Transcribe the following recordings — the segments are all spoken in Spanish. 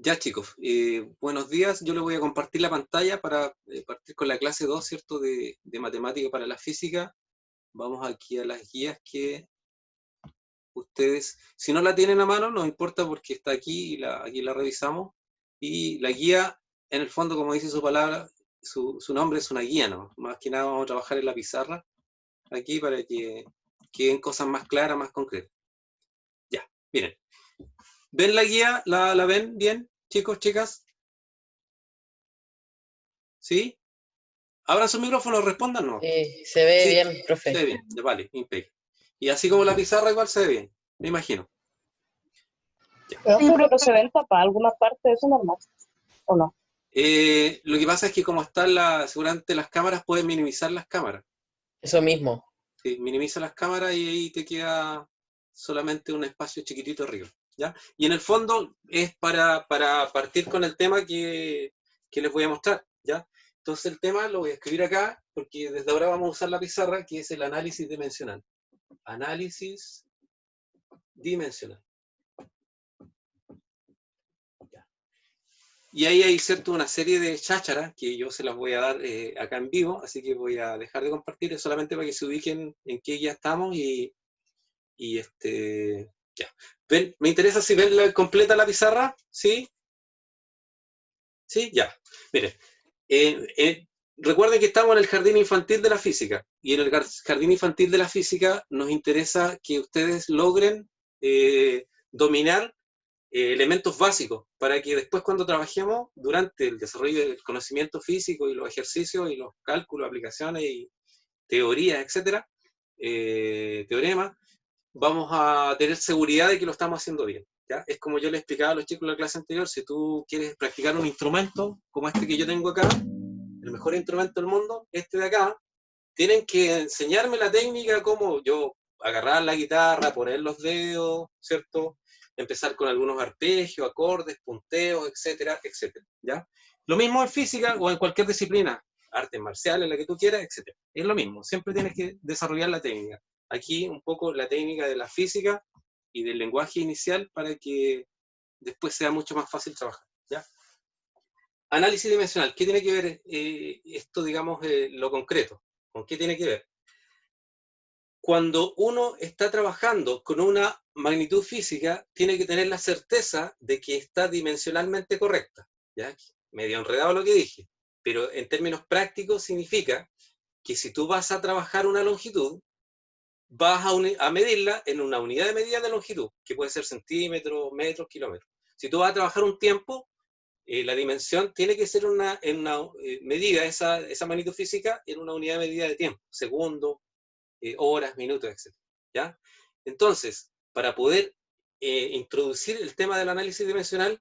Ya chicos, buenos días. Yo les voy a compartir la pantalla para partir con la clase 2, ¿cierto? De matemática para la física. Vamos aquí a las guías que ustedes, si no la tienen a mano, no importa porque está aquí y aquí la revisamos. Y la guía, en el fondo, como dice su palabra, su nombre es una guía, ¿no? Más que nada vamos a trabajar en la pizarra aquí para que queden cosas más claras, más concretas. Ya, miren. ¿Ven la guía? ¿La ven bien, chicos, chicas? ¿Sí? Abran su micrófono, respondan, ¿no? Se ve Sí, bien, se profe. ve bien, vale, impecable. Y así como la pizarra igual se ve bien, me imagino. Ya. Profe, pero se ven tapadas algunas partes, ¿eso es normal o no? Lo que pasa es que como están seguramente las cámaras, pueden minimizar las cámaras. Eso mismo. Sí, minimiza las cámaras y ahí te queda solamente un espacio chiquitito arriba. ¿Ya? Y en el fondo es para partir con el tema que les voy a mostrar. ¿Ya? Entonces el tema lo voy a escribir acá, porque desde ahora vamos a usar la pizarra, que es el análisis dimensional. Análisis dimensional. Y ahí hay cierto una serie de chácharas que yo se las voy a dar acá en vivo, así que voy a dejar de compartir solamente para que se ubiquen en qué guía estamos y ya. ¿Ven? Me interesa si ven completa la pizarra, ¿sí? ¿Sí? Ya. Miren, recuerden que estamos en el jardín infantil de la física y en el jardín infantil de la física nos interesa que ustedes logren dominar elementos básicos para que después cuando trabajemos durante el desarrollo del conocimiento físico y los ejercicios y los cálculos, aplicaciones y teorías, etcétera, teoremas, vamos a tener seguridad de que lo estamos haciendo bien. ¿ya? Es como yo le explicaba a los chicos en la clase anterior, si tú quieres practicar un instrumento como este que yo tengo acá, el mejor instrumento del mundo, este de acá, tienen que enseñarme la técnica, como yo agarrar la guitarra, poner los dedos, ¿cierto? Empezar con algunos arpegios, acordes, punteos, etcétera, etcétera, ¿ya? Lo mismo en física o en cualquier disciplina, artes marciales, la que tú quieras, etcétera. Es lo mismo, siempre tienes que desarrollar la técnica. Aquí un poco la técnica de la física y del lenguaje inicial para que después sea mucho más fácil trabajar, ¿ya? Análisis dimensional, ¿qué tiene que ver esto, digamos, lo concreto? ¿Con qué tiene que ver? Cuando uno está trabajando con una magnitud física, tiene que tener la certeza de que está dimensionalmente correcta. ¿ya? Medio enredado lo que dije, pero en términos prácticos significa que si tú vas a trabajar una longitud, vas a medirla en una unidad de medida de longitud, que puede ser centímetros, metros, kilómetros. Si tú vas a trabajar un tiempo, la dimensión tiene que ser en una medida, esa magnitud física, en una unidad de medida de tiempo, segundos, horas, minutos, etc. ¿ya? Entonces, para poder introducir el tema del análisis dimensional,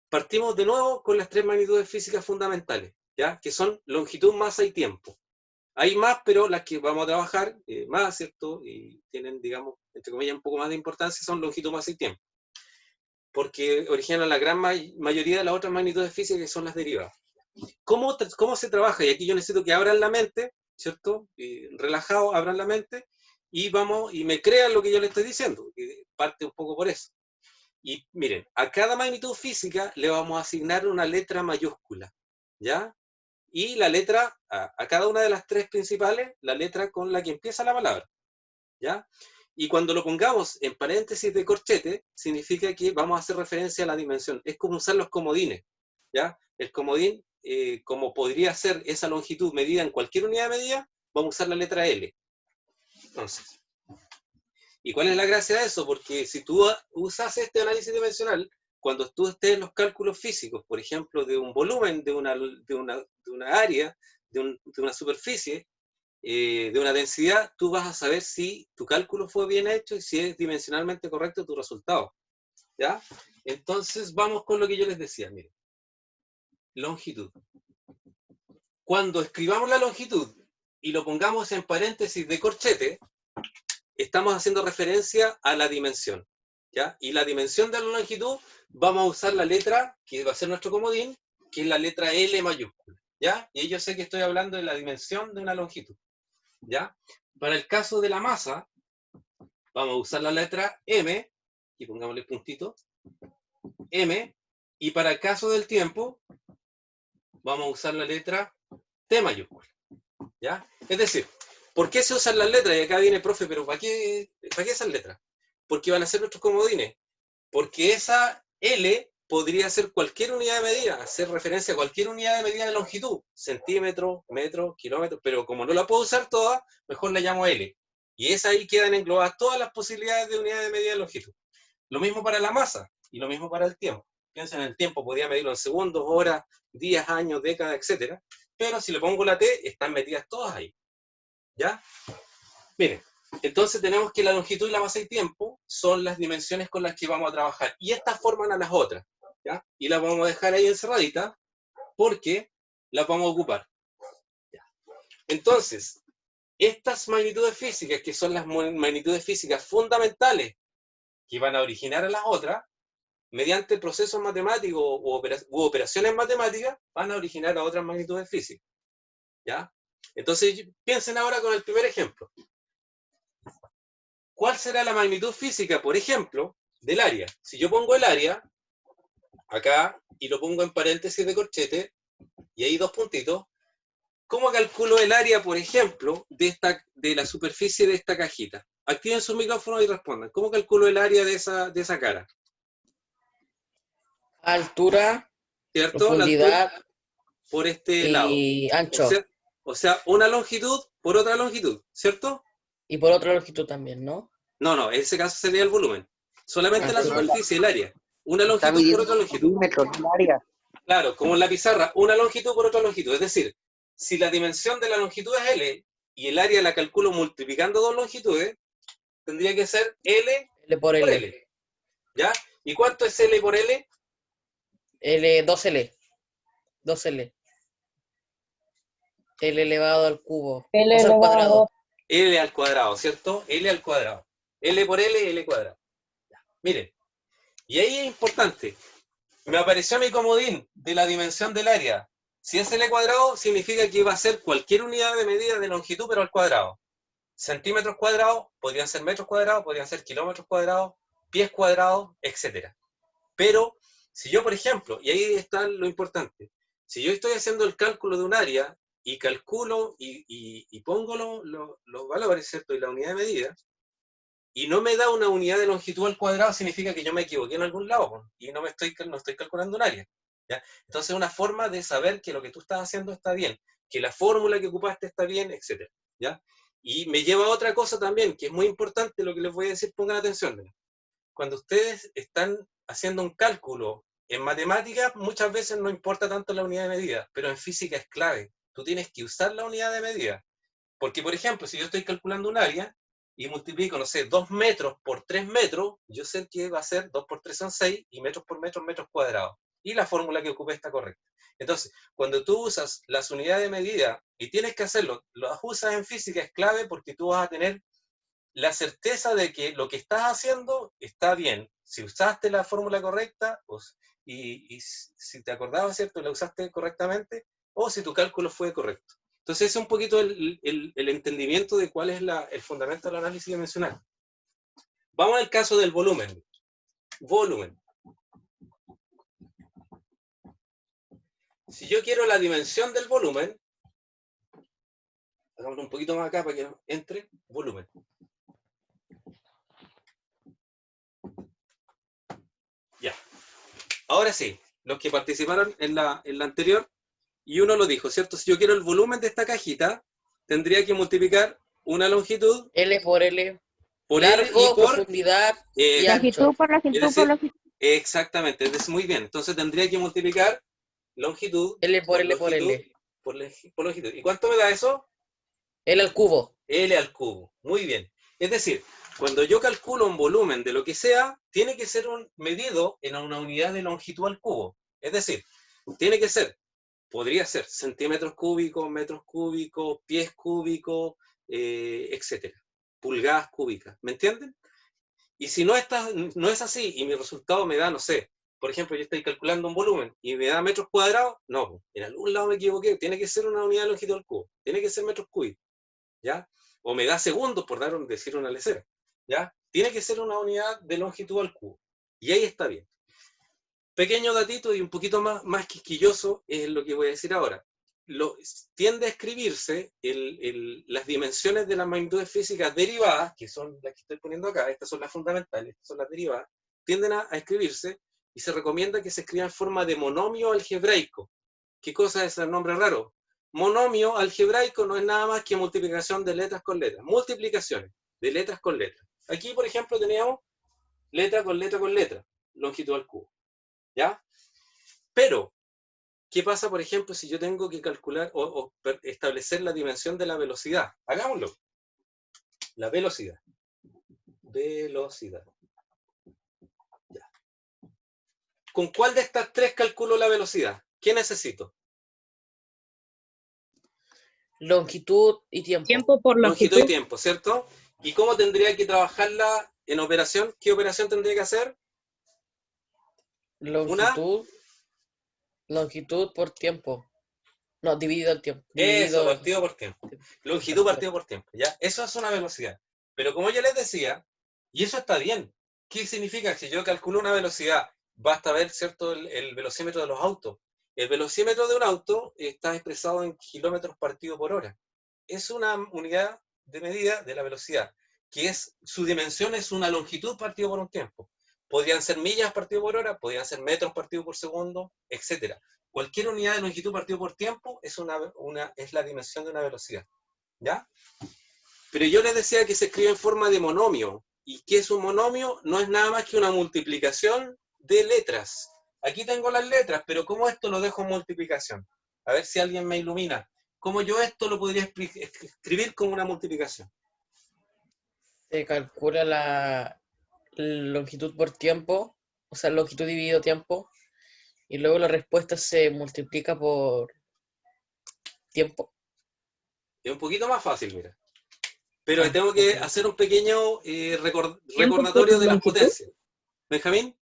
partimos de nuevo con las tres magnitudes físicas fundamentales, ¿ya? Que son longitud, masa y tiempo. Hay más, pero las que vamos a trabajar más, ¿cierto? Y tienen, digamos, entre comillas, un poco más de importancia, son longitud, masa y tiempo. Porque originan la gran mayoría de las otras magnitudes físicas que son las derivadas. ¿Cómo se trabaja? Y aquí yo necesito que abran la mente, ¿cierto? Relajado, abran la mente y vamos, y me crean lo que yo les estoy diciendo, que parte un poco por eso. Y miren, a cada magnitud física le vamos a asignar una letra mayúscula, ¿ya? Y la letra, a cada una de las tres principales, la letra con la que empieza la palabra, ¿ya? Y cuando lo pongamos en paréntesis de corchete, significa que vamos a hacer referencia a la dimensión. Es como usar los comodines, ¿ya? El comodín, como podría ser esa longitud medida en cualquier unidad de medida, vamos a usar la letra L. Entonces, ¿y cuál es la gracia de eso? Porque si tú usas este análisis dimensional, cuando tú estés en los cálculos físicos, por ejemplo, de un volumen, de una área, de una superficie, de una densidad, tú vas a saber si tu cálculo fue bien hecho y si es dimensionalmente correcto tu resultado. ¿Ya? Entonces vamos con lo que yo les decía, miren. Longitud. Cuando escribamos la longitud y lo pongamos en paréntesis de corchete, estamos haciendo referencia a la dimensión. ¿ya? Y la dimensión de la longitud, vamos a usar la letra, que va a ser nuestro comodín, que es la letra L mayúscula. ¿ya? Y yo sé que estoy hablando de la dimensión de una longitud. ¿ya? Para el caso de la masa, vamos a usar la letra M, y pongámosle puntito, M, Y para el caso del tiempo, vamos a usar la letra T mayúscula, ¿ya? Es decir, ¿por qué se usan las letras? Y acá viene, profe, pero ¿para qué esas letras? Porque van a ser nuestros comodines. Porque esa L podría ser cualquier unidad de medida, hacer referencia a cualquier unidad de medida de longitud, centímetro, metro, kilómetro, pero como no la puedo usar toda, mejor la llamo L. Y esa ahí quedan englobadas todas las posibilidades de unidad de medida de longitud. Lo mismo para la masa y lo mismo para el tiempo. Piensen en el tiempo, podía medirlo en segundos, horas, días, años, décadas, etc. Pero si le pongo la T, están metidas todas ahí. ¿Ya? Miren, entonces tenemos que la longitud y la masa y tiempo son las dimensiones con las que vamos a trabajar. Y estas forman a las otras. ¿Ya? Y las vamos a dejar ahí encerraditas porque las vamos a ocupar. ¿Ya? Entonces, estas magnitudes físicas, que son las magnitudes físicas fundamentales que van a originar a las otras, mediante procesos matemáticos u operaciones matemáticas, van a originar a otras magnitudes físicas. ¿Ya? Entonces, piensen ahora con el primer ejemplo. ¿Cuál será la magnitud física, por ejemplo, del área? Si yo pongo el área acá y lo pongo en paréntesis de corchete, y ahí dos puntitos, ¿cómo calculo el área, por ejemplo, de la superficie de esta cajita? Activen sus micrófonos y respondan. ¿Cómo calculo el área de esa cara? Altura, ¿Cierto? La altura profundidad por este lado. y ancho. O sea, una longitud por otra longitud, ¿cierto? Y por otra longitud también, ¿no? No, en ese caso sería el volumen. Solamente la Entonces, superficie, el área. Una Está longitud por midiendo otra longitud. centímetros del área. Claro, como en la pizarra, una longitud por otra longitud. Es decir, si la dimensión de la longitud es L y el área la calculo multiplicando dos longitudes, tendría que ser L L por por L. L. ¿Ya? ¿Y cuánto es L por L? L, 2L. 2L. L elevado al cubo. L O sea, al elevado a cuadrado. 2. L al cuadrado, ¿cierto? L al cuadrado. L por L, L cuadrado. Ya. Miren, y ahí es importante. Me apareció mi comodín de la dimensión del área. Si es L cuadrado, significa que va a ser cualquier unidad de medida de longitud, pero al cuadrado. Centímetros cuadrados, podrían ser metros cuadrados, podrían ser kilómetros cuadrados, pies cuadrados, etc. Pero, si yo, por ejemplo, y ahí está lo importante, si yo estoy haciendo el cálculo de un área y calculo y pongo los valores, ¿cierto? Y la unidad de medida, y no me da una unidad de longitud al cuadrado, significa que yo me equivoqué en algún lado, y no estoy calculando un área. ¿Ya? Entonces, una forma de saber que lo que tú estás haciendo está bien, que la fórmula que ocupaste está bien, etc. ¿Ya? Y me lleva a otra cosa también, que es muy importante lo que les voy a decir, pongan atención. Cuando ustedes están haciendo un cálculo en matemáticas, muchas veces no importa tanto la unidad de medida, pero en física es clave. Tú tienes que usar la unidad de medida. Porque, por ejemplo, si yo estoy calculando un área y multiplico, no sé, 2 metros por 3 metros, yo sé que va a ser 2 por 3 son 6 y metros por metros, metros cuadrados. Y la fórmula que ocupé está correcta. Entonces, cuando tú usas las unidades de medida y tienes que hacerlo, las usas en física es clave porque tú vas a tener la certeza de que lo que estás haciendo está bien. Si usaste la fórmula correcta y si te acordabas, ¿cierto? La usaste correctamente o si tu cálculo fue correcto. Entonces, ese es un poquito el entendimiento de cuál es el fundamento del análisis dimensional. Vamos al caso del volumen. Volumen. Si yo quiero la dimensión del volumen, hagámoslo un poquito más acá para que entre, volumen. Ya. Ahora sí, los que participaron en la anterior, y uno lo dijo, ¿cierto? Si yo quiero el volumen de esta cajita, tendría que multiplicar una longitud L por L. por L y Largo, por... profundidad y ancho. Longitud por es longitud decir, por longitud. exactamente, es muy bien. Entonces tendría que multiplicar longitud L por L por longitud L. por longitud. ¿Y cuánto me da eso? L al cubo. L al cubo. Muy bien. Es decir, cuando yo calculo un volumen de lo que sea, tiene que ser medido en una unidad de longitud al cubo. Es decir, tiene que ser, podría ser centímetros cúbicos, metros cúbicos, pies cúbicos, etc. Pulgadas cúbicas. ¿Me entienden? Y si no es así y mi resultado me da, no sé, por ejemplo, yo estoy calculando un volumen y me da metros cuadrados, no, en algún lado me equivoqué, tiene que ser una unidad de longitud al cubo, tiene que ser metros cúbicos, ¿ya? O me da segundos, por decir una lecera, ¿ya? Tiene que ser una unidad de longitud al cubo. Y ahí está bien. pequeño datito y un poquito más quisquilloso es lo que voy a decir ahora. Tiende a escribirse las dimensiones de las magnitudes físicas derivadas, que son las que estoy poniendo acá, estas son las fundamentales, estas son las derivadas, tienden a escribirse y se recomienda que se escriba en forma de monomio algebraico. ¿Qué cosa es el nombre raro? Monomio algebraico no es nada más que multiplicación de letras con letras, multiplicaciones de letras con letras. Aquí, por ejemplo, teníamos letra con letra con letra, longitud al cubo. ¿Ya? Pero, ¿qué pasa, por ejemplo, si yo tengo que calcular o establecer la dimensión de la velocidad? Hagámoslo. La velocidad. Velocidad. Ya. ¿Con cuál de estas tres calculo la velocidad? ¿Qué necesito? Longitud y tiempo. Tiempo por longitud. Longitud y tiempo, ¿cierto? ¿Y cómo tendría que trabajarla en operación? ¿Qué operación tendría que hacer? Longitud por tiempo. No, dividido el tiempo. Eso, partido por tiempo. Longitud partido por tiempo. ¿Ya? Eso es una velocidad. Pero como yo les decía, y eso está bien. ¿Qué significa? Si yo calculo una velocidad, basta ver, ¿cierto?, el velocímetro de los autos. El velocímetro de un auto está expresado en kilómetros partido por hora. Es una unidad de medida de la velocidad, que es, su dimensión es una longitud partido por un tiempo. Podrían ser millas partido por hora, podrían ser metros partido por segundo, etc. Cualquier unidad de longitud partido por tiempo es la dimensión de una velocidad. ¿Ya? Pero yo les decía que se escribe en forma de monomio. ¿Y qué es un monomio? No es nada más que una multiplicación de letras. Aquí tengo las letras, pero ¿cómo esto lo dejo en multiplicación? A ver si alguien me ilumina. ¿Cómo yo esto lo podría escribir como una multiplicación? Se calcula la longitud por tiempo, o sea, longitud dividido tiempo, y luego la respuesta se multiplica por tiempo. Es un poquito más fácil, mira. Pero tengo que hacer un pequeño recordatorio de las potencias. ¿Benjamín?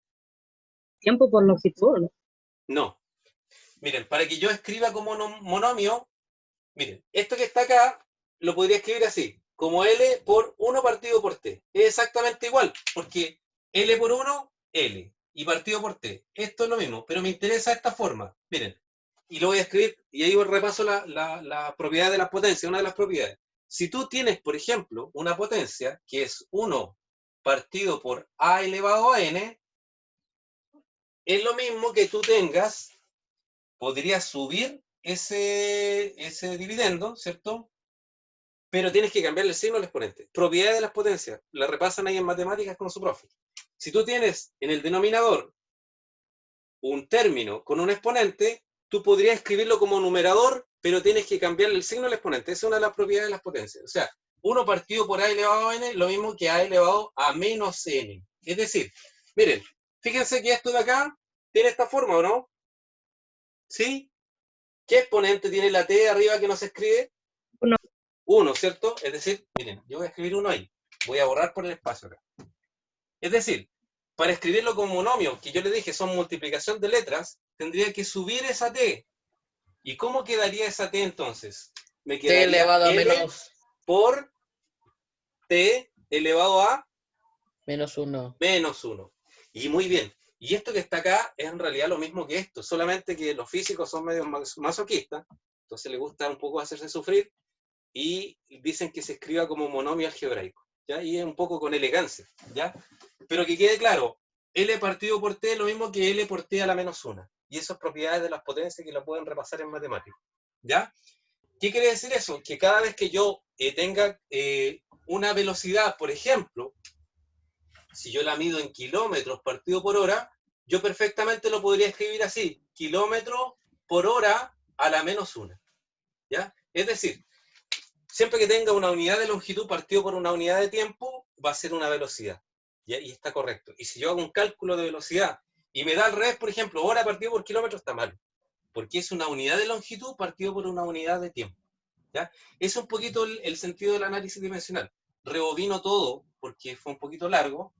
Tiempo por longitud, ¿no? No. Miren, para que yo escriba como monomio, miren, esto que está acá, lo podría escribir así, como L por 1 partido por T. Es exactamente igual, porque L por 1, L, y partido por T. Esto es lo mismo, pero me interesa esta forma. Miren, y lo voy a escribir, y ahí repaso la propiedad de las potencias, una de las propiedades. Si tú tienes, por ejemplo, una potencia que es 1 partido por A elevado a N, es lo mismo que tú tengas, podrías subir ese dividendo, ¿cierto? Pero tienes que cambiarle el signo al exponente. Propiedades de las potencias, la repasan ahí en matemáticas con su profe. Si tú tienes en el denominador un término con un exponente, tú podrías escribirlo como numerador, pero tienes que cambiarle el signo al exponente. Esa es una de las propiedades de las potencias. O sea, 1 partido por A elevado a N, lo mismo que A elevado a menos N. Es decir, miren, fíjense que esto de acá tiene esta forma, ¿o no? ¿Sí? ¿Qué exponente tiene la T de arriba que no se escribe? 1, ¿cierto? Es decir, miren, yo voy a escribir 1 ahí. Voy a borrar por el espacio acá. Es decir, para escribirlo como monomio, que yo le dije son multiplicación de letras, tendría que subir esa T. ¿Y cómo quedaría esa T entonces? Me quedaría T elevado a L menos por T elevado a menos 1. menos 1. Y muy bien. Y esto que está acá es en realidad lo mismo que esto, solamente que los físicos son medio masoquistas, entonces les gusta un poco hacerse sufrir, y dicen que se escriba como monomio algebraico, ¿ya? Y es un poco con elegancia, ¿ya? Pero que quede claro, L partido por T es lo mismo que L por T a la menos 1. Y esas propiedades de las potencias que la pueden repasar en matemáticas, ¿ya? ¿Qué quiere decir eso? Que cada vez que yo tenga una velocidad, por ejemplo, si yo la mido en kilómetros partido por hora, yo perfectamente lo podría escribir así, kilómetro por hora a la menos 1, ¿ya? Es decir, siempre que tenga una unidad de longitud partido por una unidad de tiempo, va a ser una velocidad. ¿Ya? Y está correcto. Y si yo hago un cálculo de velocidad y me da al revés, por ejemplo, hora partido por kilómetro, está mal. Porque es una unidad de longitud partido por una unidad de tiempo. ¿Ya? Es un poquito el sentido del análisis dimensional. Rebobino todo, porque fue un poquito largo.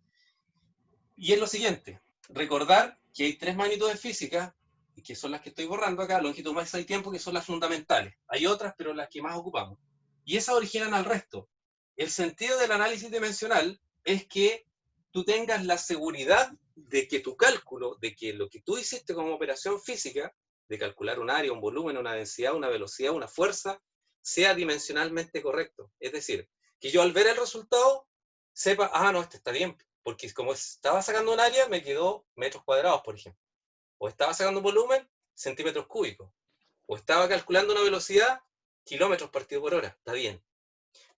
Y es lo siguiente. Recordar que hay 3 magnitudes físicas, que son las que estoy borrando acá, longitud, masa y tiempo, que son las fundamentales. Hay otras, pero las que más ocupamos. Y esas originan al resto. El sentido del análisis dimensional es que tú tengas la seguridad de que tu cálculo, de que lo que tú hiciste como operación física, de calcular un área, un volumen, una densidad, una velocidad, una fuerza, sea dimensionalmente correcto. Es decir, que yo al ver el resultado sepa, ah, no, este está bien, porque como estaba sacando un área, me quedó metros cuadrados, por ejemplo. O estaba sacando un volumen, centímetros cúbicos. O estaba calculando una velocidad, kilómetros partido por hora. Está bien.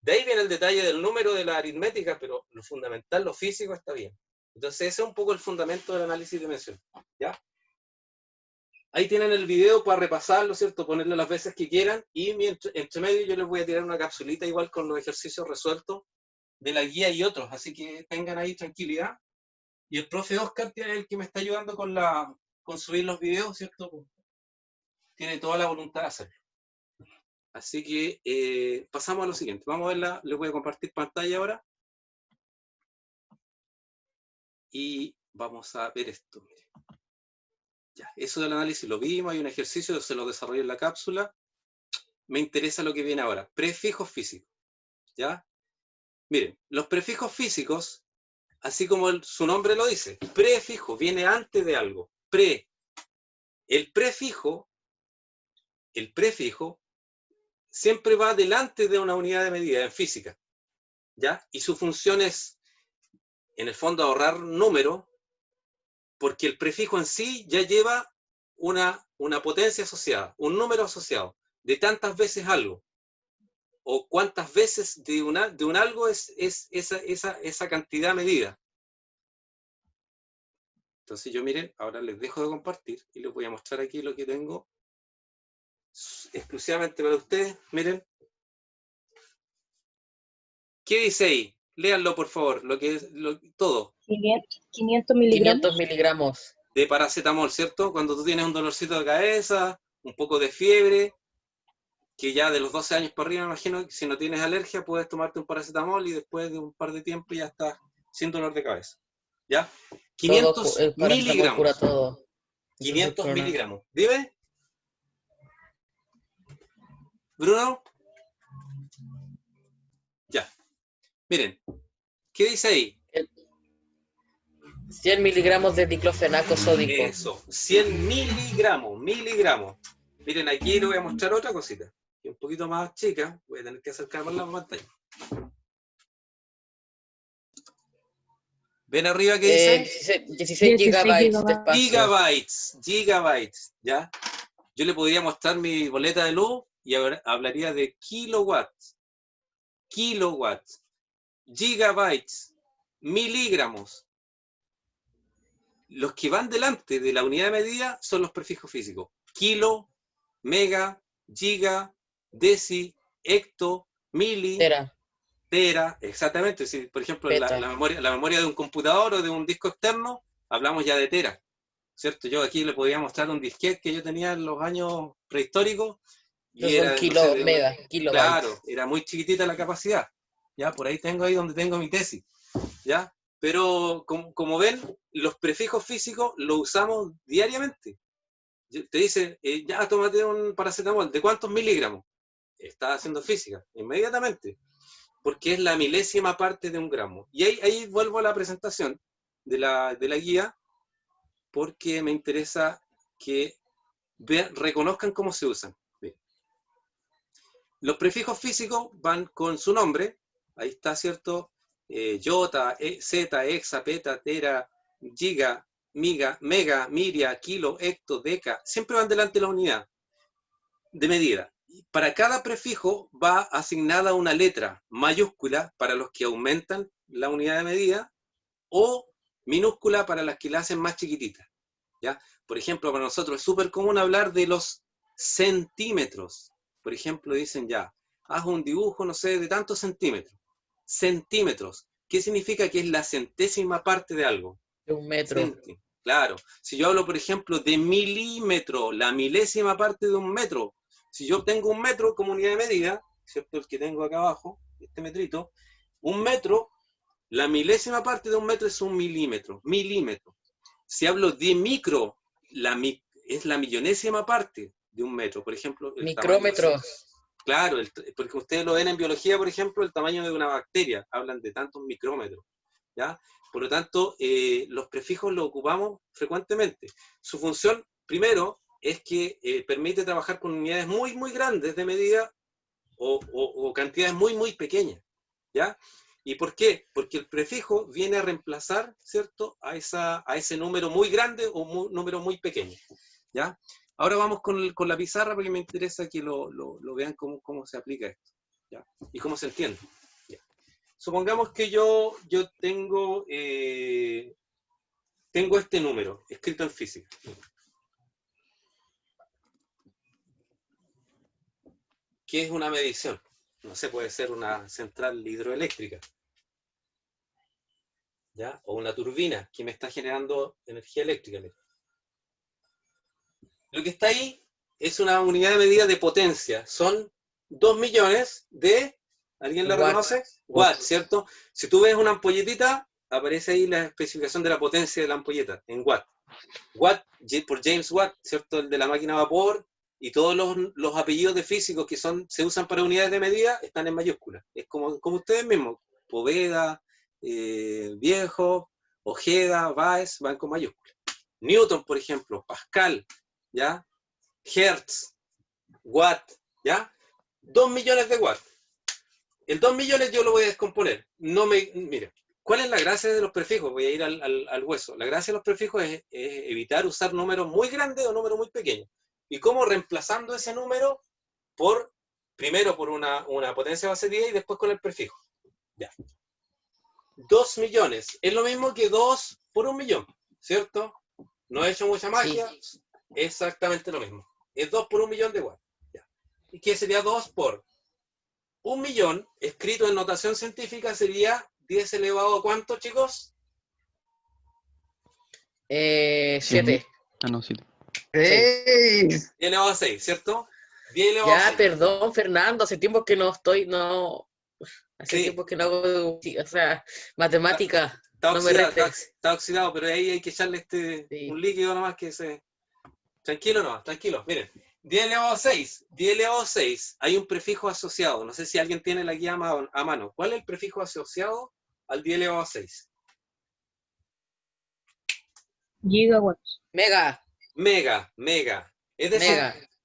De ahí viene el detalle del número de la aritmética, pero lo fundamental, lo físico, está bien. Entonces ese es un poco el fundamento del análisis dimensional. ¿Ya? Ahí tienen el video para repasarlo, ¿cierto? Ponerlo las veces que quieran. Y entre medio yo les voy a tirar una capsulita igual con los ejercicios resueltos de la guía y otros. Así que tengan ahí tranquilidad. Y el profe Oscar tiene el que me está ayudando con subir los videos, ¿cierto? Tiene toda la voluntad de hacerlo. Así que pasamos a lo siguiente. Vamos a verla. Les voy a compartir pantalla ahora. Y vamos a ver esto. Ya, eso del análisis lo vimos. Hay un ejercicio, se lo desarrollé en la cápsula. Me interesa lo que viene ahora. Prefijos físicos. ¿Ya? Miren, los prefijos físicos, así como su nombre lo dice, prefijo, viene antes de algo. El prefijo siempre va delante de una unidad de medida en física, ¿ya? Y su función es, en el fondo, ahorrar número, porque el prefijo en sí ya lleva una potencia asociada, un número asociado, de tantas veces algo, o cuántas veces de un algo es esa cantidad medida. Entonces yo, miren, ahora les dejo de compartir y les voy a mostrar aquí lo que tengo exclusivamente para ustedes. Miren. ¿Qué dice ahí? Léanlo, por favor, todo. 500 miligramos. 500 miligramos. De paracetamol, ¿cierto? Cuando tú tienes un dolorcito de cabeza, un poco de fiebre, que ya de los 12 años para arriba, me imagino, que si no tienes alergia, puedes tomarte un paracetamol y después de un par de tiempo ya estás sin dolor de cabeza. ¿Ya? 500 El paracetamol cura miligramos. todo. 500 miligramos. ¿Dime? ¿Bruno? Ya. Miren, ¿qué dice ahí? 100 miligramos de diclofenaco sódico. Eso, 100 miligramos. Miren, aquí les voy a mostrar otra cosita, que es un poquito más chica. Voy a tener que acercarme a la pantalla. ¿Ven arriba que dice? 16 gigabytes de espacio. Gigabytes, ¿ya? Yo le podría mostrar mi boleta de luz y hablaría de kilowatts. Gigabytes, miligramos. Los que van delante de la unidad de medida son los prefijos físicos. Kilo, mega, giga, deci, hecto, mili, tera, exactamente. Si, por ejemplo, la memoria de un computador o de un disco externo, hablamos ya de tera, ¿cierto? Yo aquí le podría mostrar un disquete que yo tenía en los años prehistóricos. Y era, kilobytes. Claro, era muy chiquitita la capacidad. Ya, por ahí tengo donde tengo mi tesis. ¿Ya? Pero como ven, los prefijos físicos los usamos diariamente. Te dicen, ya tómate un paracetamol, ¿de cuántos miligramos? Estás haciendo física, inmediatamente, porque es la milésima parte de un gramo. Y ahí vuelvo a la presentación de la guía, porque me interesa que reconozcan cómo se usan. Bien. Los prefijos físicos van con su nombre, ahí está, ¿cierto? Iota, zeta, hexa, peta, tera, giga, miga, mega, miria, kilo, hecto, deca, siempre van delante de la unidad de medida. Para cada prefijo va asignada una letra mayúscula para los que aumentan la unidad de medida o minúscula para las que la hacen más chiquitita. ¿Ya? Por ejemplo, para nosotros es súper común hablar de los centímetros. Por ejemplo, dicen ya, haz un dibujo, no sé, de tantos centímetros. Centímetros. ¿Qué significa? Que es la centésima parte de algo. De un metro. Claro. Si yo hablo, por ejemplo, de milímetro, la milésima parte de un metro. Si yo tengo un metro como unidad de medida, ¿cierto? El que tengo acá abajo, este metrito, un metro, la milésima parte de un metro es un milímetro. Milímetro. Si hablo de micro, es la millonésima parte de un metro. Por ejemplo, micrómetros. Claro, porque ustedes lo ven en biología, por ejemplo, el tamaño de una bacteria. Hablan de tantos micrómetros. ¿ya? Por lo tanto, los prefijos los ocupamos frecuentemente. Su función, primero, es que permite trabajar con unidades muy, muy grandes de medida o cantidades muy, muy pequeñas, ¿ya? ¿Y por qué? Porque el prefijo viene a reemplazar, ¿cierto?, a ese número muy grande o número muy pequeño, ¿ya? Ahora vamos con la pizarra porque me interesa que lo vean cómo se aplica esto, ¿ya? Y cómo se entiende. ¿Ya? Supongamos que yo tengo este número escrito en física. ¿Qué es una medición? No sé, puede ser una central hidroeléctrica, ¿ya? O una turbina que me está generando energía eléctrica. Lo que está ahí es una unidad de medida de potencia. Son 2 millones de... ¿Alguien la reconoce? Watts, ¿cierto? Si tú ves una ampolletita, aparece ahí la especificación de la potencia de la ampolleta, en watt. Watt, por James Watt, ¿cierto? El de la máquina a vapor, y todos los apellidos de físicos que se usan para unidades de medida están en mayúsculas. Es como ustedes mismos. Poveda, Viejo, Ojeda, Baez, van con mayúsculas. Newton, por ejemplo, Pascal, ¿ya? Hertz, Watt, ¿ya? 2 millones de watts. El 2 millones yo lo voy a descomponer. Mire, ¿cuál es la gracia de los prefijos? Voy a ir al hueso. La gracia de los prefijos es evitar usar números muy grandes o números muy pequeños. ¿Y cómo? Reemplazando ese número primero por una potencia base 10 y después con el prefijo. Ya. 2 millones. Es lo mismo que 2 por 1 millón, ¿cierto? No he hecho mucha magia. Sí. Exactamente lo mismo. Es 2 por 1 millón de watts. Ya. ¿Y qué sería 2 por 1 millón? Escrito en notación científica sería 10 elevado a ¿cuánto, chicos? 7. Ah, no, 7. 6. 10 elevado a 6, ¿cierto? 10 elevado a 6. Ya, perdón, Fernando, hace tiempo que no estoy, hace Sí. tiempo que no hago, o sea, matemática. Está no oxidado, me está oxidado, pero ahí hay que echarle Sí. un líquido nomás que se... Tranquilo nomás, tranquilo. Miren, 10 elevado a 6. 10 elevado a 6. Hay un prefijo asociado. No sé si alguien tiene la guía a mano. ¿Cuál es el prefijo asociado al 10 elevado a 6? Gigawatts. Mega. Mega. Es decir,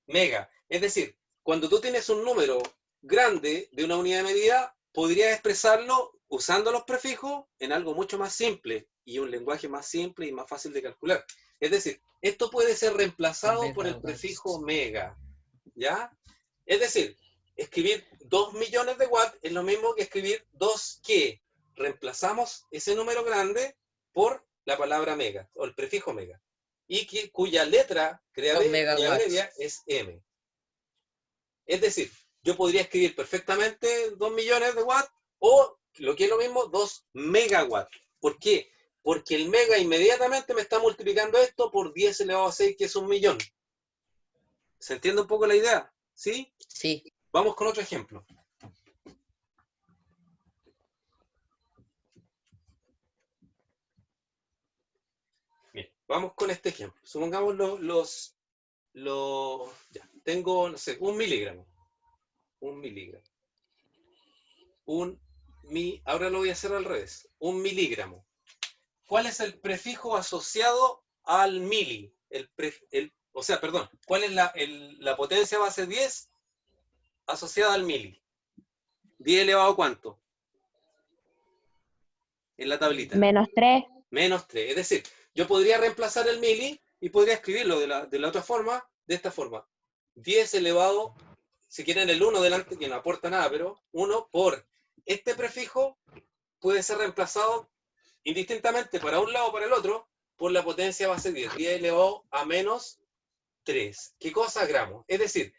mega. Es decir, cuando tú tienes un número grande de una unidad de medida, podrías expresarlo usando los prefijos en algo mucho más simple y un lenguaje más simple y más fácil de calcular. Es decir, esto puede ser reemplazado por el prefijo mega, ¿ya? Es decir, escribir 2 millones de watts es lo mismo que escribir 2 que reemplazamos ese número grande por la palabra mega, o el prefijo mega, y cuya letra abrevia es M. Es decir, yo podría escribir perfectamente 2 millones de watts, o lo que es lo mismo, 2 megawatts. ¿Por qué? Porque el mega inmediatamente me está multiplicando esto por 10 elevado a 6, que es 1 millón. ¿Se entiende un poco la idea? ¿Sí? Sí. Vamos con otro ejemplo. Bien, vamos con este ejemplo. Supongamos ya, tengo, no sé, 1 miligramo. 1 miligramo. Ahora lo voy a hacer al revés. 1 miligramo. ¿Cuál es el prefijo asociado al mili? ¿cuál es la potencia base 10 asociada al mili? 10 elevado a ¿cuánto? En la tablita. -3. -3. Es decir, yo podría reemplazar el mili y podría escribirlo de la otra forma, de esta forma. 10 elevado, si quieren el 1 delante, que no aporta nada, pero 1 por este prefijo puede ser reemplazado indistintamente para un lado o para el otro por la potencia base 10. 10 elevado a -3. ¿Qué cosa? Gramos. Es decir,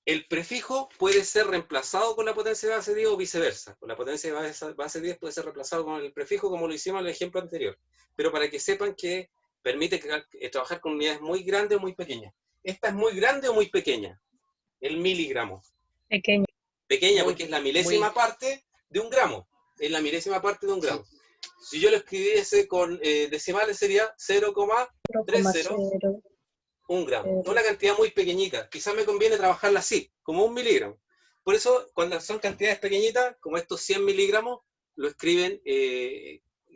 el prefijo puede ser reemplazado con la potencia base 10 o viceversa. Con la potencia base 10 puede ser reemplazado con el prefijo, como lo hicimos en el ejemplo anterior. Pero para que sepan que permite trabajar con unidades muy grandes o muy pequeñas. ¿Esta es muy grande o muy pequeña? El miligramo. Pequeño. Pequeña porque es la milésima parte de un gramo. Es la milésima parte de un gramo. Si yo lo escribiese con decimales sería 0,30. 1 gramo. Es una cantidad muy pequeñita. Quizás me conviene trabajarla así, como 1 miligramo. Por eso, cuando son cantidades pequeñitas, como estos 100 miligramos, lo escriben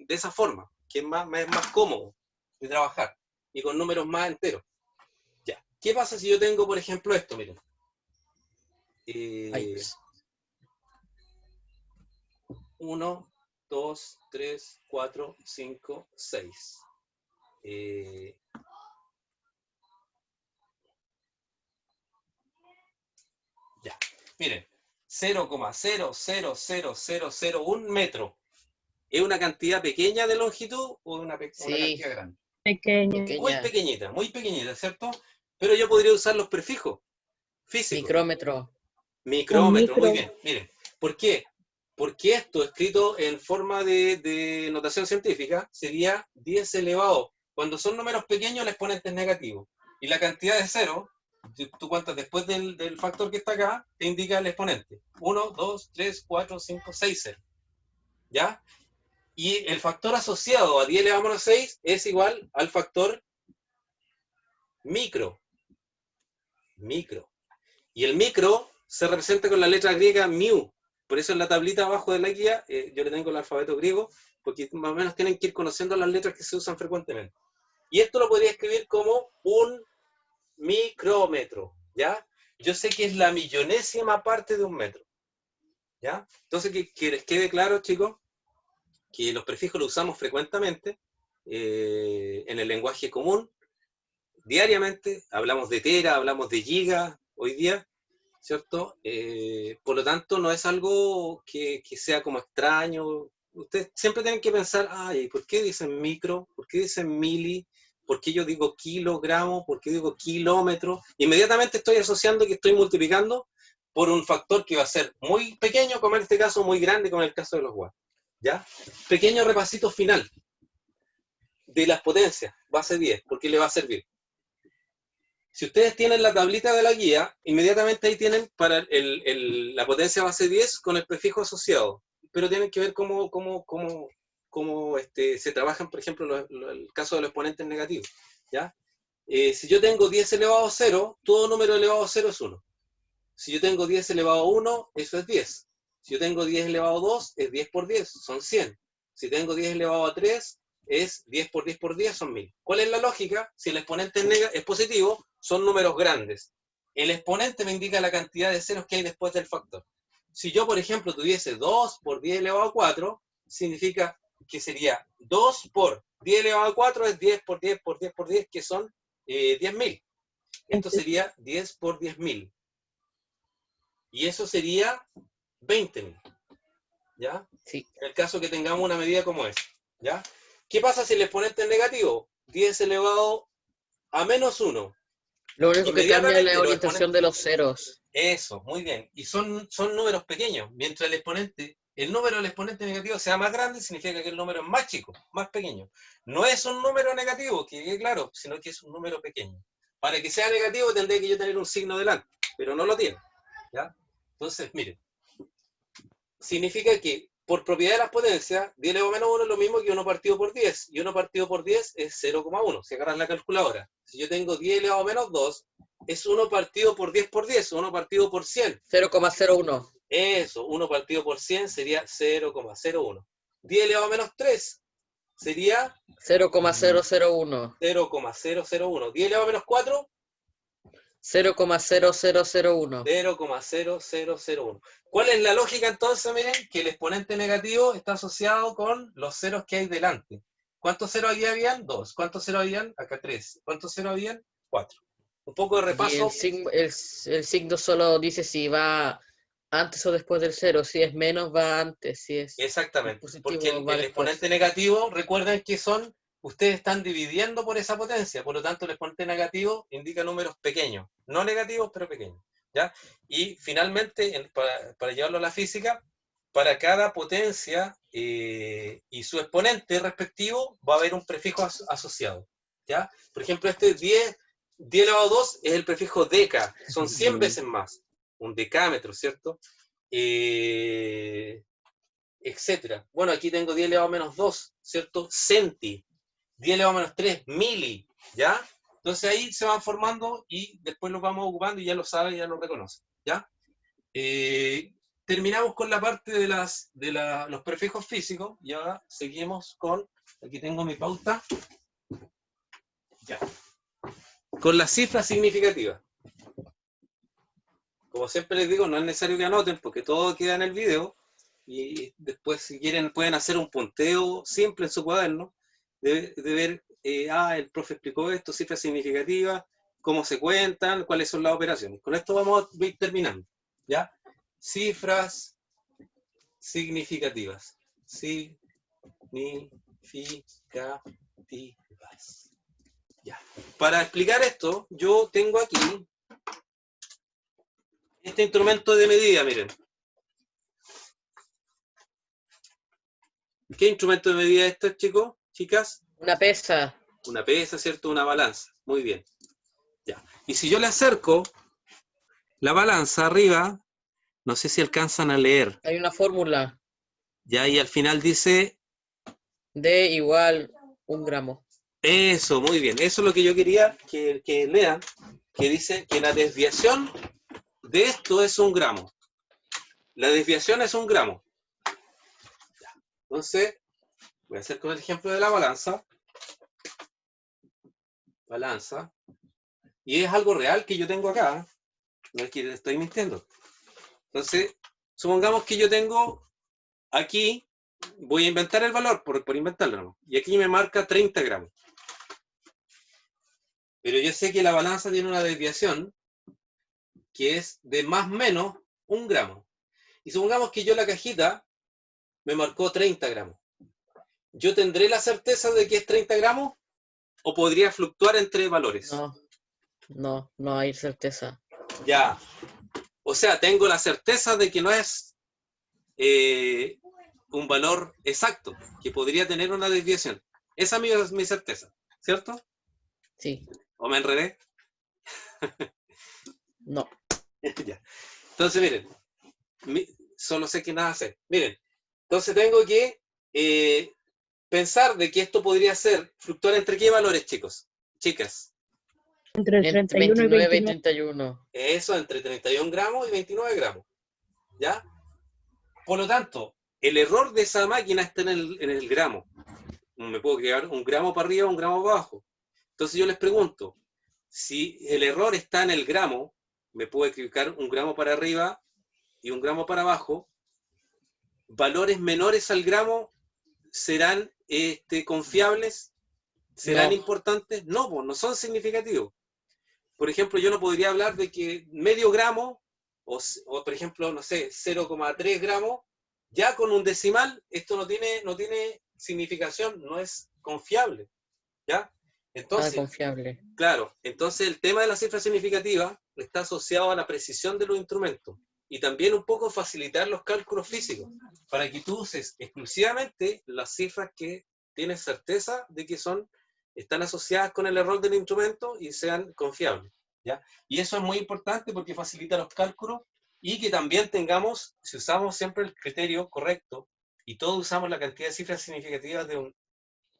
de esa forma, que es más cómodo de trabajar, y con números más enteros. Ya. ¿Qué pasa si yo tengo, por ejemplo, esto? Miren. Ay, 1, 2, 3, 4, 5, 6. Ya. Miren, 0,00001 metro. ¿Es una cantidad pequeña de longitud o una sí, cantidad grande? Pequeño. pequeña. Muy pequeñita, ¿cierto? Pero yo podría usar los prefijos físicos. Micrómetro. Un Micrómetro, muy micro. bien. Miren, ¿por qué? Porque esto, escrito en forma de notación científica, sería 10 elevado. Cuando son números pequeños, el exponente es negativo. Y la cantidad de cero, tú cuentas después del factor que está acá, te indica el exponente. 1, 2, 3, 4, 5, 6, 0. ¿Ya? Y el factor asociado a 10 elevado a menos 6 es igual al factor micro. Micro. Y el micro se representa con la letra griega mu. Por eso en la tablita abajo de la guía, yo le tengo el alfabeto griego, porque más o menos tienen que ir conociendo las letras que se usan frecuentemente. Y esto lo podría escribir como un micrómetro, ¿ya? Yo sé que es la millonésima parte de un metro, ¿ya? Entonces, que les quede claro, chicos, que los prefijos los usamos frecuentemente en el lenguaje común, diariamente, hablamos de tera, hablamos de giga hoy día, ¿cierto? Por lo tanto, no es algo que sea como extraño. Ustedes siempre tienen que pensar, ay, ¿por qué dicen micro? ¿Por qué dicen mili? ¿Por qué yo digo kilogramo? ¿Por qué digo kilómetro? Inmediatamente estoy asociando que estoy multiplicando por un factor que va a ser muy pequeño, como en este caso, muy grande, como en el caso de los watts. ¿Ya? Pequeño repasito final de las potencias, base 10, ¿por qué le va a servir? Si ustedes tienen la tablita de la guía, inmediatamente ahí tienen para la potencia base 10 con el prefijo asociado. Pero tienen que ver cómo se trabajan, por ejemplo, el caso de los exponentes negativos. ¿Ya? Si yo tengo 10 elevado a 0, todo número elevado a 0 es 1. Si yo tengo 10 elevado a 1, eso es 10. Si yo tengo 10 elevado a 2, es 10 por 10, son 100. Si tengo 10 elevado a 3, es 10 por 10 por 10, son 1000. ¿Cuál es la lógica? Si el exponente es positivo, son números grandes. El exponente me indica la cantidad de ceros que hay después del factor. Si yo, por ejemplo, tuviese 2 por 10 elevado a 4, significa que sería 2 por 10 elevado a 4 es 10 por 10 por 10 por 10, que son 10.000. Esto sería 10 por 10.000. Y eso sería 20.000. ¿Ya? Sí. En el caso que tengamos una medida como esa. ¿Ya? ¿Qué pasa si el exponente es negativo? 10 elevado a menos 1. Lo único que cambia es la Inmediatamente los orientación de los ceros. Eso, muy bien. Y son números pequeños. Mientras el número del exponente negativo sea más grande, significa que el número es más chico, más pequeño. No es un número negativo, que quede claro, sino que es un número pequeño. Para que sea negativo tendría que yo tener un signo delante, pero no lo tiene. ¿Ya? Entonces, miren, significa que por propiedad de las potencias, 10 elevado a menos 1 es lo mismo que 1 partido por 10, y 1 partido por 10 es 0,1, si agarras la calculadora. Si yo tengo 10 elevado a menos 2, es 1 partido por 10 por 10, 1 partido por 100. 0,01. Eso, 1 partido por 100 sería 0,01. 10 elevado a menos 3 sería 0,001. 0,001. 10 elevado a menos 4, 0,0001. 0,0001. ¿Cuál es la lógica entonces? Miren, que el exponente negativo está asociado con los ceros que hay delante. ¿Cuántos ceros aquí habían? 2. ¿Cuántos ceros habían? Acá 3. ¿Cuántos ceros habían? 4. Un poco de Y repaso. el signo solo dice si va antes o después del cero. Si es menos, va antes. Si es Exactamente, porque positivo, va el después. exponente negativo, recuerden que ustedes están dividiendo por esa potencia, por lo tanto el exponente negativo indica números pequeños, no negativos, pero pequeños. ¿Ya? Y finalmente, para llevarlo a la física, para cada potencia y su exponente respectivo va a haber un prefijo asociado. ¿Ya? Por ejemplo, este 10 elevado a 2 es el prefijo deca, son 100 veces más, un decámetro, ¿cierto? Etcétera. Bueno, aquí tengo 10 elevado a menos 2, ¿cierto? Centi. 10 elevado a menos 3, mili, ¿ya? Entonces ahí se van formando y después los vamos ocupando y ya lo saben, ya lo reconocen, ¿ya? terminamos con la parte de los prefijos físicos, y ahora seguimos con, aquí tengo mi pauta, ya, con las cifras significativas. Como siempre les digo, no es necesario que anoten, porque todo queda en el video, y después si quieren pueden hacer un punteo simple en su cuaderno, de ver, el profe explicó esto, cifras significativas, cómo se cuentan, cuáles son las operaciones. Con esto vamos a ir terminando, ¿ya? Cifras significativas. Significativas. Ya. Para explicar esto, yo tengo aquí este instrumento de medida, miren. ¿Qué instrumento de medida es esto, chicos? Chicas. Una pesa. Una pesa, ¿cierto? Una balanza. Muy bien. Ya. Y si yo le acerco la balanza arriba, no sé si alcanzan a leer. Hay una fórmula. Ya, y al final dice... D igual 1 gramo. Eso, muy bien. Eso es lo que yo quería que lean, que dice que la desviación de esto es 1 gramo. La desviación es 1 gramo. Ya. Entonces, voy a hacer con el ejemplo de la balanza. Balanza. Y es algo real que yo tengo acá. No es que le estoy mintiendo. Entonces, supongamos que yo tengo aquí, voy a inventar el valor por inventarlo, ¿no? Y aquí me marca 30 gramos. Pero yo sé que la balanza tiene una desviación que es de más o menos 1 gramo. Y supongamos que yo la cajita me marcó 30 gramos. ¿Yo tendré la certeza de que es 30 gramos? ¿O podría fluctuar entre valores? No hay certeza. Ya. O sea, tengo la certeza de que no es un valor exacto, que podría tener una desviación. Esa es mi certeza, ¿cierto? Sí. ¿O me enredé? No. Ya. Entonces, miren, solo sé que nada sé. Miren, entonces tengo que pensar de que esto podría ser, fluctuar entre qué valores, chicos, chicas. Entre Entre 31 y 29 y 29. 31. Eso, entre 31 gramos y 29 gramos. ¿Ya? Por lo tanto, el error de esa máquina está en el gramo. Me puedo crear 1 gramo para arriba, 1 gramo para abajo. Entonces yo les pregunto, si el error está en el gramo, me puedo equivocar 1 gramo para arriba y 1 gramo para abajo, valores menores al gramo serán confiables, serán importantes, no son significativos. Por ejemplo, yo no podría hablar de que medio gramo, o por ejemplo, no sé, 0,3 gramos, ya con un decimal, esto no tiene significación, no es confiable, ¿ya? Entonces, confiable. claro, entonces el tema de la cifra significativa está asociado a la precisión de los instrumentos y también un poco facilitar los cálculos físicos, para que tú uses exclusivamente las cifras que tienes certeza de que están asociadas con el error del instrumento y sean confiables, ¿ya? Y eso es muy importante porque facilita los cálculos y que también tengamos, si usamos siempre el criterio correcto y todos usamos la cantidad de cifras significativas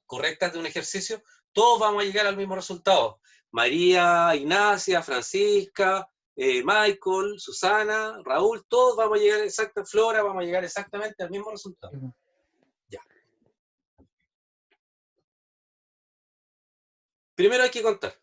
correctas de un ejercicio, todos vamos a llegar al mismo resultado. María, Ignacia, Francisca, Michael, Susana, Raúl, todos vamos a llegar Flora, vamos a llegar exactamente al mismo resultado. Ya. Primero hay que contar.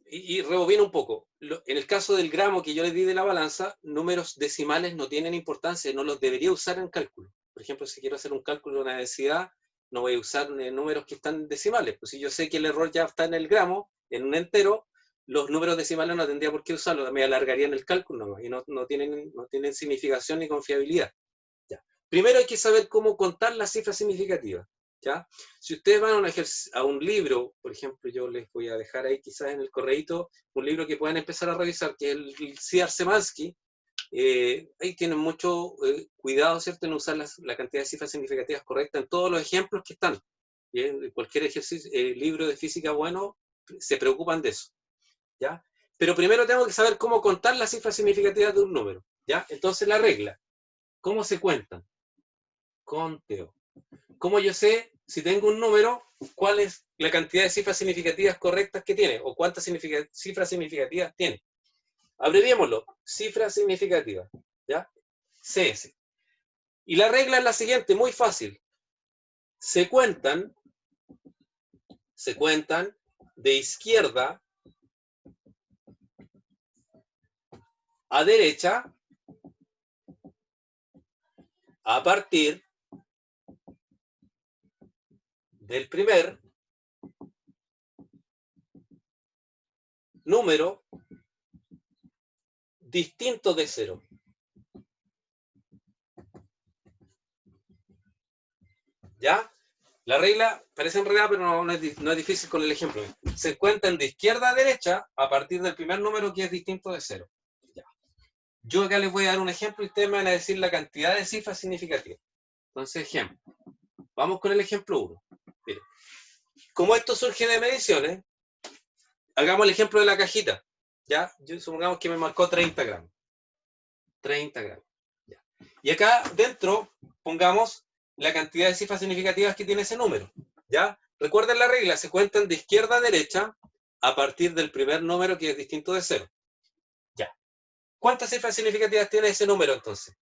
Y rebobino un poco. En el caso del gramo que yo les di de la balanza, números decimales no tienen importancia, no los debería usar en cálculo. Por ejemplo, si quiero hacer un cálculo de una densidad, no voy a usar números que están decimales. Pues si yo sé que el error ya está en el gramo, en un entero, los números decimales no tendría por qué usarlos, me alargarían el cálculo y no tienen significación ni confiabilidad. Ya. Primero hay que saber cómo contar las cifras significativas. ¿Ya? Si ustedes van a un libro, por ejemplo, yo les voy a dejar ahí quizás en el correíto un libro que puedan empezar a revisar, que es el C.R. Ahí tienen mucho cuidado, ¿cierto?, en usar la cantidad de cifras significativas correctas en todos los ejemplos que están. En cualquier libro de física bueno, se preocupan de eso, ¿ya? Pero primero tengo que saber cómo contar las cifras significativas de un número, ¿ya? Entonces la regla, ¿cómo se cuentan? Conteo. ¿Cómo yo sé, si tengo un número, cuál es la cantidad de cifras significativas correctas que tiene? ¿O cuántas cifras significativas tiene? Abreviémoslo, cifras significativas, ¿ya? CS. Y la regla es la siguiente, muy fácil. Se cuentan de izquierda a derecha a partir del primer número distinto de 0. ¿Ya? La regla parece enredada, pero no es difícil con el ejemplo. Se cuentan de izquierda a derecha a partir del primer número que es distinto de 0. Ya. Yo acá les voy a dar un ejemplo y ustedes me van a decir la cantidad de cifras significativas. Entonces, ejemplo. Vamos con el ejemplo 1. Miren. Como esto surge de mediciones, hagamos el ejemplo de la cajita. ¿Ya? Supongamos que me marcó 30 gramos. 30 gramos. Ya. Y acá dentro pongamos la cantidad de cifras significativas que tiene ese número. ¿Ya? Recuerden la regla, se cuentan de izquierda a derecha a partir del primer número que es distinto de 0. Ya. ¿Cuántas cifras significativas tiene ese número entonces?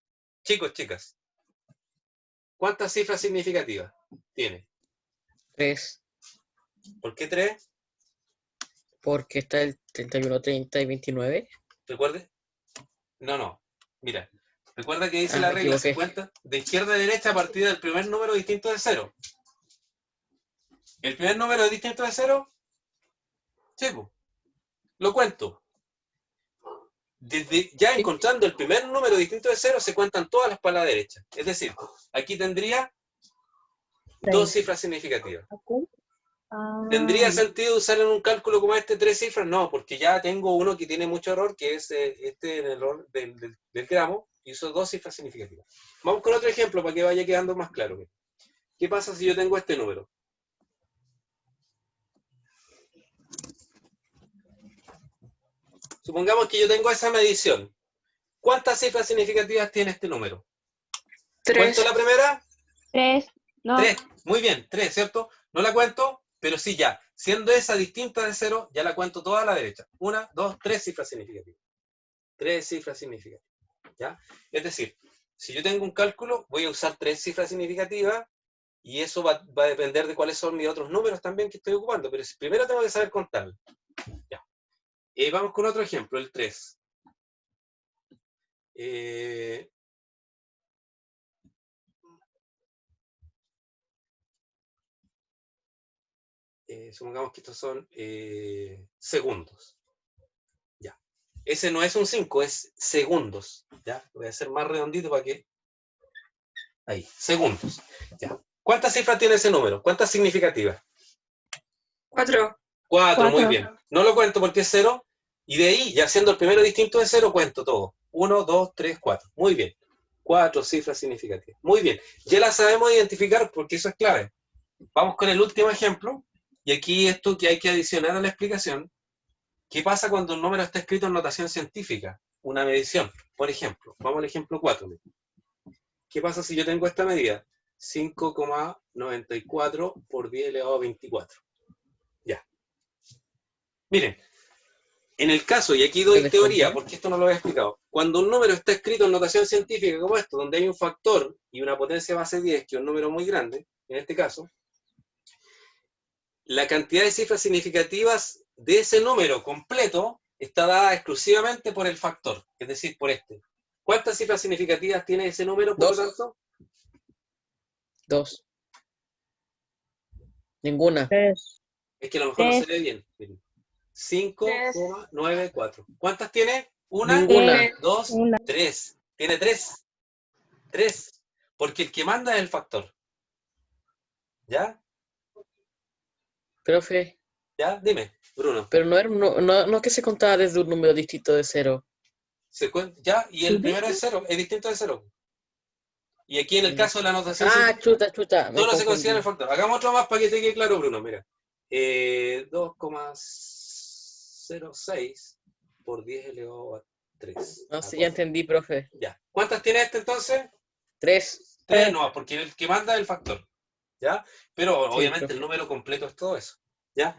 Chicos, chicas. ¿Cuántas cifras significativas tiene? 3. ¿Por qué 3? Porque está el 31, 30 y 29. ¿Recuerde? No. Mira. Recuerda que dice Ah, la me regla, se equivoqué. cuenta de izquierda a derecha a partir del primer número distinto de 0. ¿El primer número es distinto de 0? Sí, pues. Lo cuento. Desde ya Sí. encontrando el primer número distinto de 0, se cuentan todas las para la derecha. Es decir, aquí tendría 2 cifras significativas. ¿Tendría sentido usar en un cálculo como este 3 cifras? No, porque ya tengo uno que tiene mucho error, que es el error del gramo, y uso 2 cifras significativas. Vamos con otro ejemplo para que vaya quedando más claro. ¿Qué pasa si yo tengo este número? Supongamos que yo tengo esa medición. ¿Cuántas cifras significativas tiene este número? 3. ¿Cuento la primera? 3. No. 3. Muy bien, 3, ¿cierto? No la cuento, pero sí ya. Siendo esa distinta de 0, ya la cuento toda a la derecha. 1, 2, 3 cifras significativas. 3 cifras significativas. ¿Ya? Es decir, si yo tengo un cálculo, voy a usar 3 cifras significativas y eso va a depender de cuáles son mis otros números también que estoy ocupando. Pero primero tengo que saber contarlo. Ya. Vamos con otro ejemplo, el 3. Supongamos que estos son segundos. Ya. Ese no es un 5, es segundos. ¿Ya? Voy a hacer más redondito para que... Ahí, segundos. Ya. ¿Cuántas cifras tiene ese número? ¿Cuántas significativas? 4. 4, muy 4. bien. No lo cuento porque es 0. Y de ahí, ya siendo el primero distinto de 0, cuento todo. 1, 2, 3, 4. Muy bien. 4 cifras significativas. Muy bien. Ya las sabemos identificar porque eso es clave. Vamos con el último ejemplo. Y aquí esto que hay que adicionar a la explicación. ¿Qué pasa cuando un número está escrito en notación científica? Una medición. Por ejemplo, vamos al ejemplo 4. ¿Qué pasa si yo tengo esta medida? 5,94 por 10 elevado a 24. Ya. Miren, en el caso, y aquí doy teoría, porque esto no lo había explicado, cuando un número está escrito en notación científica como esto, donde hay un factor y una potencia base 10, que es un número muy grande, en este caso, la cantidad de cifras significativas de ese número completo está dada exclusivamente por el factor, es decir, por este. ¿Cuántas cifras significativas tiene ese número, por lo tanto? 2. Ninguna. 3. Es que a lo mejor no se ve bien. 5,94. ¿Cuántas tiene? Una, Ninguna. 2, Una. 3. Tiene 3. 3. Porque el que manda es el factor. ¿Ya? Profe, ¿Ya? Dime, Bruno. pero no es que se contaba desde un número distinto de 0. ¿Ya? Y el Sí. primero es 0, es distinto de 0. Y aquí en el caso de la anotación Ah, científica, chuta, me todo se considera el confundí. factor. Hagamos otro más para que te quede claro, Bruno. Mira. 2,06 por 10 elevado a 3. No sé, ya entendí, profe. Ya. ¿Cuántas tiene este entonces? 3. 3 no, porque el que manda es el factor. ¿Ya? Pero Sí, obviamente profe. el número completo es todo eso. ¿Ya?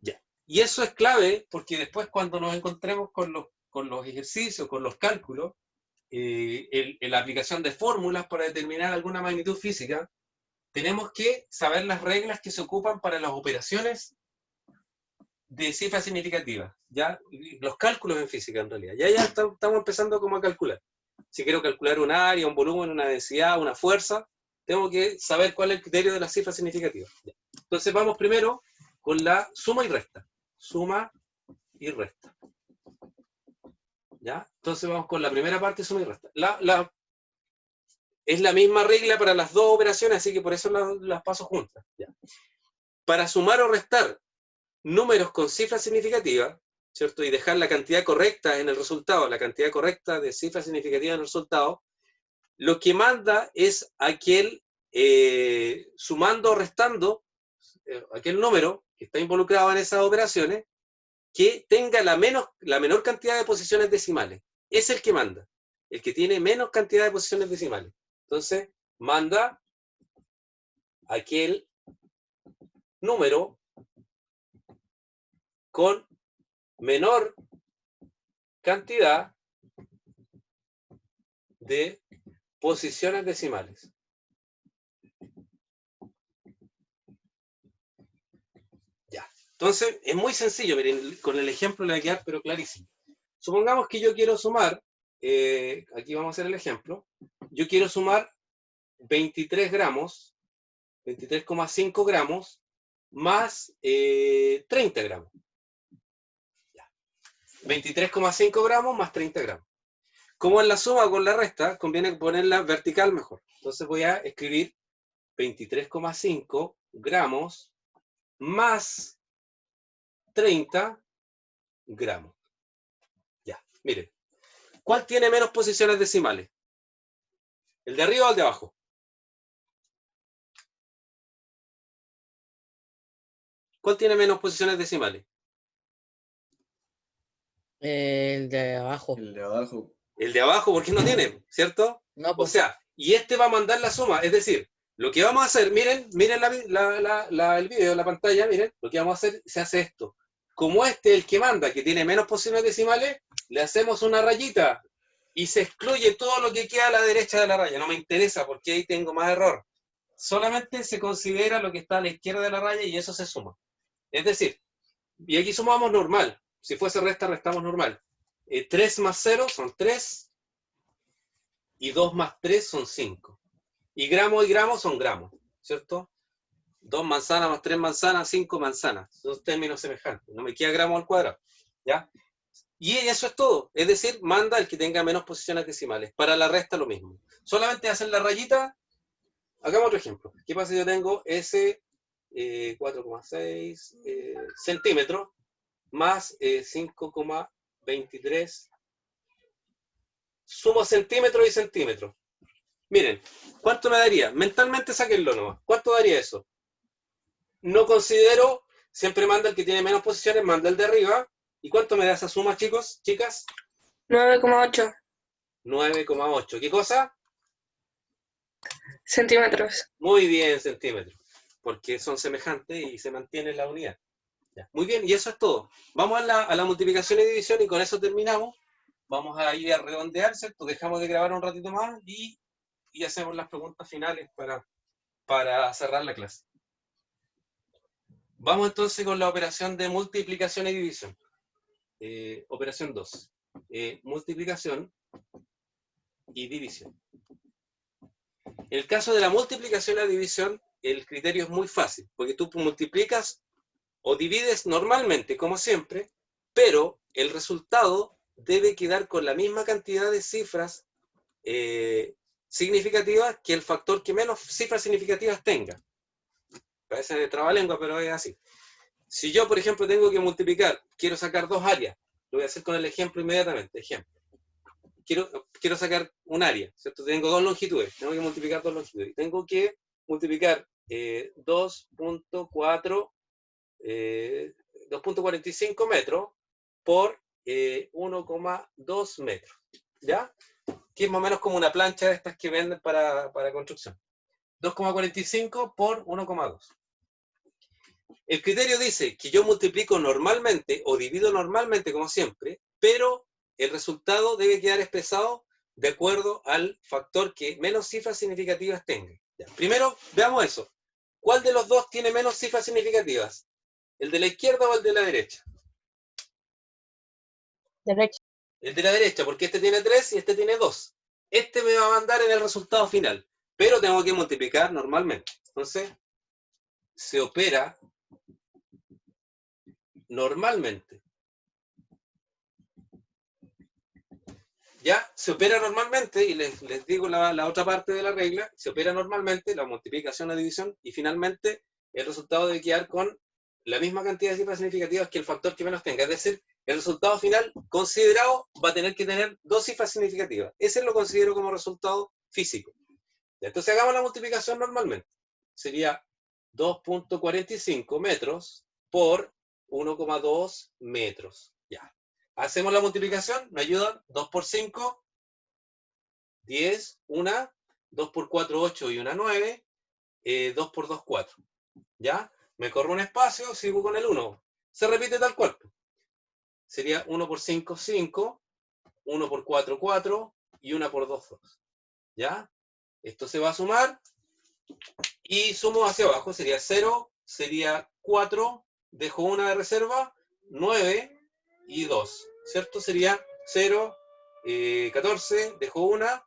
Ya. Y eso es clave porque después cuando nos encontremos con los ejercicios, con los cálculos, en la aplicación de fórmulas para determinar alguna magnitud física, tenemos que saber las reglas que se ocupan para las operaciones de cifras significativas, ¿ya? Los cálculos en física, en realidad. Ya estamos empezando como a calcular. Si quiero calcular un área, un volumen, una densidad, una fuerza, tengo que saber cuál es el criterio de las cifras significativas. ¿Ya? Entonces vamos primero con la suma y resta. Suma y resta. ¿Ya? Entonces vamos con la primera parte, suma y resta. Es la misma regla para las dos operaciones, así que por eso las paso juntas. ¿Ya? Para sumar o restar números con cifras significativas, ¿cierto? Y dejar la cantidad correcta en el resultado, la cantidad correcta de cifras significativas en el resultado, lo que manda es aquel sumando o restando, aquel número que está involucrado en esas operaciones, que tenga la menor cantidad de posiciones decimales. Es el que manda, el que tiene menos cantidad de posiciones decimales. Entonces, manda aquel número con menor cantidad de posiciones decimales. Ya. Entonces, es muy sencillo. Miren, con el ejemplo le va a quedar, pero clarísimo. Supongamos que yo quiero sumar, aquí vamos a hacer el ejemplo, yo quiero sumar 23 gramos, 23,5 gramos, más 30 gramos. 23,5 gramos más 30 gramos. Como en la suma con la resta, conviene ponerla vertical mejor. Entonces voy a escribir 23,5 gramos más 30 gramos. Ya, miren. ¿Cuál tiene menos posiciones decimales? ¿El de arriba o el de abajo? ¿Cuál tiene menos posiciones decimales? El de abajo. El de abajo. El de abajo, porque no tiene, ¿cierto? No, O pues sea, y este va a mandar la suma, es decir, lo que vamos a hacer, miren el video, la pantalla, miren, lo que vamos a hacer, se hace esto. Como este es el que manda, que tiene menos posiciones decimales, le hacemos una rayita y se excluye todo lo que queda a la derecha de la raya. No me interesa porque ahí tengo más error. Solamente se considera lo que está a la izquierda de la raya y eso se suma. Es decir, y aquí sumamos normal. Si fuese resta, restamos normal. 3 más 0 son 3 y 2 más 3 son 5. Y gramos son gramos, ¿cierto? 2 manzanas más 3 manzanas, 5 manzanas. Son términos semejantes. No me queda gramo al cuadrado, ¿ya? Y eso es todo. Es decir, manda el que tenga menos posiciones decimales. Para la resta lo mismo. Solamente hacen la rayita. Hagamos otro ejemplo. ¿Qué pasa si yo tengo ese 4,6 centímetros más 5,23? Sumo centímetros y centímetros. Miren, ¿cuánto me daría? Mentalmente sáquenlo nomás. ¿Cuánto daría eso? No considero, siempre manda el que tiene menos posiciones, manda el de arriba. ¿Y cuánto me da esa suma, chicos, chicas? 9,8 9,8. ¿Qué cosa? centímetros. Muy bien, centímetros. Porque son semejantes y se mantiene la unidad. Ya. Muy bien, y eso es todo. Vamos a la multiplicación y división y con eso terminamos. Vamos a ir a redondear, ¿cierto? Dejamos de grabar un ratito más y hacemos las preguntas finales para cerrar la clase. Vamos entonces con la operación de multiplicación y división. Operación 2. Multiplicación y división. En el caso de la multiplicación y la división, el criterio es muy fácil, porque tú multiplicas o divides normalmente, como siempre, pero el resultado debe quedar con la misma cantidad de cifras significativas que el factor que menos cifras significativas tenga. Parece de trabalengua, pero es así. Si yo, por ejemplo, tengo que multiplicar, quiero sacar dos áreas, lo voy a hacer con el ejemplo inmediatamente. Ejemplo. Quiero sacar un área, ¿cierto? Tengo dos longitudes, tengo que multiplicar dos longitudes. Tengo que multiplicar 2.45 metros por 1,2 metros, ¿ya? Que es más o menos como una plancha de estas que venden para construcción. 2,45 por 1,2. El criterio dice que yo multiplico normalmente o divido normalmente como siempre, pero el resultado debe quedar expresado de acuerdo al factor que menos cifras significativas tenga. Ya. Primero, veamos eso. ¿Cuál de los dos tiene menos cifras significativas? ¿El de la izquierda o el de la derecha? Derecha. El de la derecha, porque este tiene 3 y este tiene 2. Este me va a mandar en el resultado final, pero tengo que multiplicar normalmente. Entonces, se opera normalmente. Ya, se opera normalmente, y les digo la otra parte de la regla, se opera normalmente, la multiplicación, la división, y finalmente el resultado debe quedar con la misma cantidad de cifras significativas que el factor que menos tenga. Es decir, el resultado final considerado va a tener que tener 2 cifras significativas. Ese lo considero como resultado físico. Entonces hagamos la multiplicación normalmente. Sería 2.45 metros por 1,2 metros. Ya. Hacemos la multiplicación, me ayudan, 2 por 5, 10, 1, 2 por 4, 8 y 1, 9, 2 por 2, 4. ¿Ya? Me corro un espacio, sigo con el 1. Se repite tal cual. Sería 1 por 5, 5, 1 por 4, 4 y 1 por 2, 2. ¿Ya? Esto se va a sumar y sumo hacia abajo, sería 0, sería 4, dejo 1 de reserva, 9 y 2, ¿cierto? Sería 0, 14, dejo 1,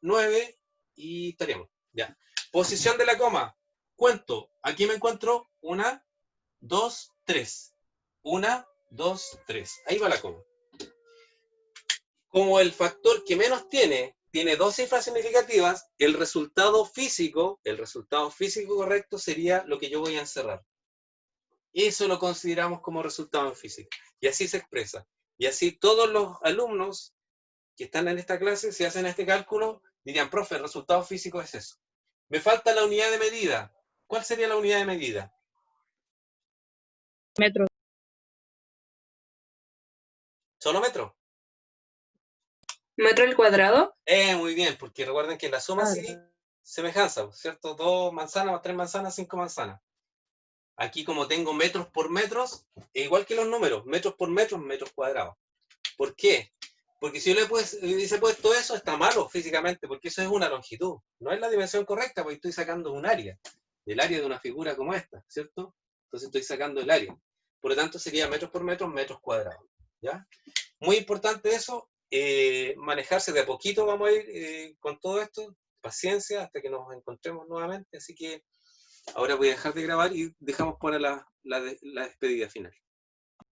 9 y estaríamos. Ya. Posición de la coma. Cuento. Aquí me encuentro 1, 2, 3. 1, 2, 3. Ahí va la coma. Como el factor que menos tiene 2 cifras significativas, el resultado físico correcto sería lo que yo voy a encerrar. Eso lo consideramos como resultado en física. Y así se expresa. Y así todos los alumnos que están en esta clase, si hacen este cálculo, dirían, profe, el resultado físico es eso. Me falta la unidad de medida. ¿Cuál sería la unidad de medida? Metros. ¿Solo metro? ¿Metro al cuadrado? Muy bien, porque recuerden que la suma sí, semejanza, ¿cierto? 2 manzanas más 3 manzanas, 5 manzanas. Aquí como tengo metros por metros, igual que los números, metros por metros, metros cuadrados. ¿Por qué? Porque si yo le hubiese puesto eso, está malo físicamente, porque eso es una longitud. No es la dimensión correcta, porque estoy sacando un área, del área de una figura como esta, ¿cierto? Entonces estoy sacando el área. Por lo tanto sería metros por metros, metros cuadrados. ¿Ya? Muy importante eso, manejarse de a poquito, vamos a ir con todo esto, paciencia hasta que nos encontremos nuevamente, así que ahora voy a dejar de grabar y dejamos para la despedida final.